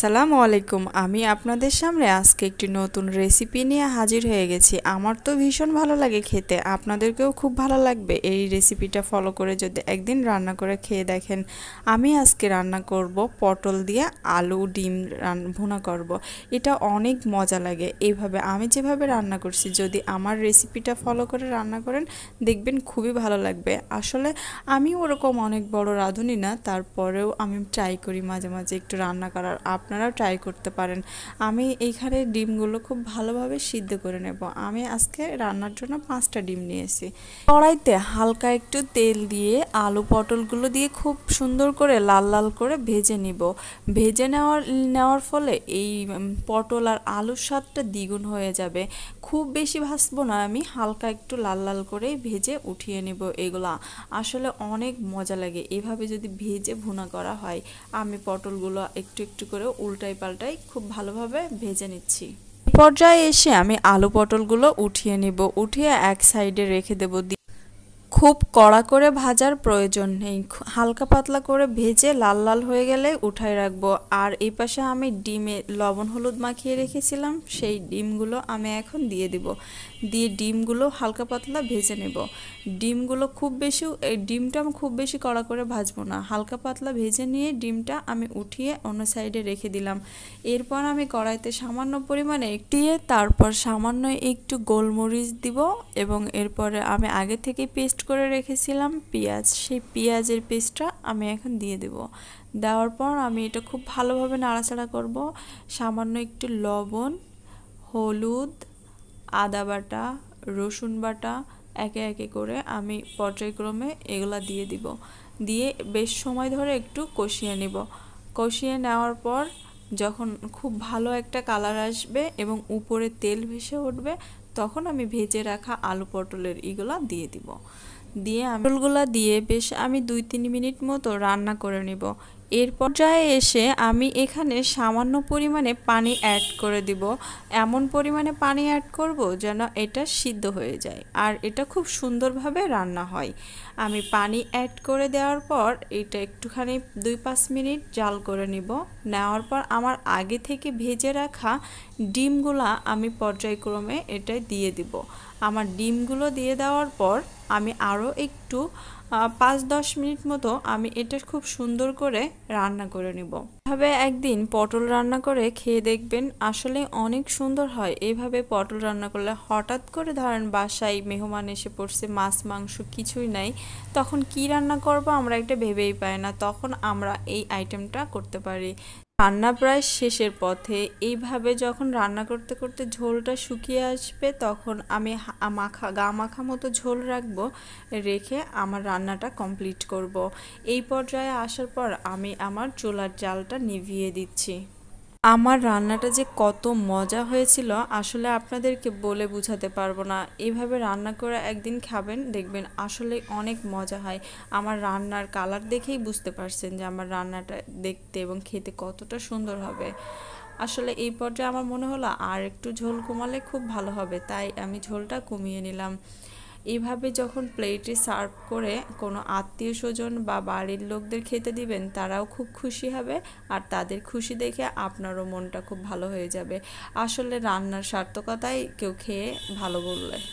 আসসালামু আলাইকুম। আমি আপনাদের সামনে আজকে একটি নতুন রেসিপি নিয়ে হাজির হয়ে গেছি। আমার তো ভীষণ ভালো লাগে খেতে, আপনাদেরকেও খুব ভালো লাগবে এই রেসিপিটা ফলো করে যদি একদিন রান্না করে খেয়ে দেখেন। আমি আজকে রান্না করব পটল দিয়ে আলু ডিম ভুনা করব। এটা অনেক মজা লাগে এইভাবে, আমি যেভাবে রান্না করছি যদি আমার রেসিপিটা ফলো করে রান্না করেন দেখবেন খুবই ভালো লাগবে। আসলে আমি ওরকম অনেক বড় রাঁধুনি না, তারপরেও আমি ট্রাই করি মাঝে মাঝে একটু রান্না করার, আপনারাও ট্রাই করতে পারেন। আমি এইখানে ডিমগুলো খুব ভালোভাবে সিদ্ধ করে নেব। আমি আজকে রান্নার জন্য 5টা ডিম নিয়েছি। কড়াইতে হালকা একটু তেল দিয়ে আলু পটলগুলো দিয়ে খুব সুন্দর করে লাল লাল করে ভেজে নিব। ভেজে নেওয়ার ফলে এই পটল আর আলুর স্বাদটা দ্বিগুণ হয়ে যাবে। খুব বেশি ভাজবো না, আমি হালকা একটু লাল লাল করে ভেজে উঠিয়ে নেব। এগুলা আসলে অনেক মজা লাগে এভাবে যদি ভেজে ভুনা করা হয়। আমি পটলগুলো একটু একটু করে উল্টাই পাল্টাই খুব ভালোভাবে ভেজে নিচ্ছি। পর্যায়ে এসে আমি আলু পটলগুলো উঠিয়ে নিব, উঠিয়ে এক সাইডে রেখে দেব। খুব কড়া করে ভাজার প্রয়োজন নেই, হালকা পাতলা করে ভেজে লাল লাল হয়ে গেলে উঠায় রাখবো। আর এই পাশে আমি ডিমে লবণ হলুদ মাখিয়ে রেখেছিলাম, সেই ডিমগুলো আমি এখন দিয়ে দিব। দিয়ে ডিমগুলো হালকা পাতলা ভেজে নেব। ডিমটা আমি খুব বেশি কড়া করে ভাজবো না, হালকা পাতলা ভেজে নিয়ে ডিমটা আমি উঠিয়ে অন্য সাইডে রেখে দিলাম। এরপর আমি কড়াইতে সামান্য পরিমাণে দিয়ে তারপর সামান্য একটু গোলমরিচ দিব এবং এরপরে আমি আগে থেকে পেস্ট করে রেখেছিলাম পেঁয়াজ, সেই পেঁয়াজের পেস্টটা আমি এখন দিয়ে দেব। দেওয়ার পর আমি এটা খুব ভালোভাবে নাড়াচাড়া করব। সামান্য একটু লবণ, হলুদ, আদা বাটা, রসুন বাটা একে একে করে আমি পর্যায়ক্রমে এগুলা দিয়ে দিব। দিয়ে বেশ সময় ধরে একটু কষিয়ে নিব। কষিয়ে নেওয়ার পর যখন খুব ভালো একটা কালার আসবে এবং উপরে তেল ভেসে উঠবে, তখন আমি ভেজে রাখা আলু পটলের এগুলা দিয়ে দিব। দিয়ে পটলগুলা দিয়ে বেশ আমি 2-3 মিনিট মতো রান্না করে নিব। এর পর্যায়ে এসে আমি এখানে সামান্য পরিমাণে পানি অ্যাড করে দিব। এমন পরিমাণে পানি অ্যাড করব যেন এটা সিদ্ধ হয়ে যায় আর এটা খুব সুন্দরভাবে রান্না হয়। আমি পানি অ্যাড করে দেওয়ার পর এটা একটুখানি 2-5 মিনিট জাল করে নিব। নেওয়ার পর আমার আগে থেকে ভেজে রাখা ডিমগুলা আমি পর্যায়ক্রমে এটা দিয়ে দিব। আমার ডিমগুলো দিয়ে দেওয়ার পর আমি আরও একটু 5-10 মিনিট মতো আমি এটা খুব সুন্দর করে রান্না করে নেব। এভাবে একদিন পটল রান্না করে খেয়ে দেখবেন, আসলে অনেক সুন্দর হয়। এভাবে পটল রান্না করলে হঠাৎ করে ধরেন বাসায় মেহমান এসে পড়ছে, মাছ মাংস কিছুই নাই, তখন কি রান্না করব আমরা একটা ভেবেই পাই না, তখন আমরা এই আইটেমটা করতে পারি। রান্না প্রায় শেষের পথে, এইভাবে যখন রান্না করতে করতে ঝোলটা শুকিয়ে আসবে তখন আমি গা মাখা মতো ঝোল রাখবো, রেখে আমার রান্নাটা কমপ্লিট করব। এই পর্যায়ে আসার পর আমি আমার চুলার জালটা নিভিয়ে দিচ্ছি। আমার রান্নাটা যে কত মজা হয়েছিল আসলে আপনাদেরকে বলে বোঝাতে পারবো না। এইভাবে রান্না করে একদিন খাবেন, দেখবেন আসলে অনেক মজা হয়। আমার রান্নার কালার দেখেই বুঝতে পারছেন যে আমার রান্নাটা দেখতে এবং খেতে কতটা সুন্দর হবে। আসলে এই পর্যায়ে আমার মনে হলো আর একটু ঝোল কমালে খুব ভালো হবে, তাই আমি ঝোলটা কমিয়ে নিলাম। এইভাবে যখন প্লেটে সার্ভ করে কোনো আত্মীয় স্বজন বা বাড়ির লোকদের খেতে দিবেন, তারাও খুব খুশি হবে আর তাদের খুশি দেখে আপনারও মনটা খুব ভালো হয়ে যাবে। আসলে রান্নার সার্থকতাই কেউ খেয়ে ভালো বললে।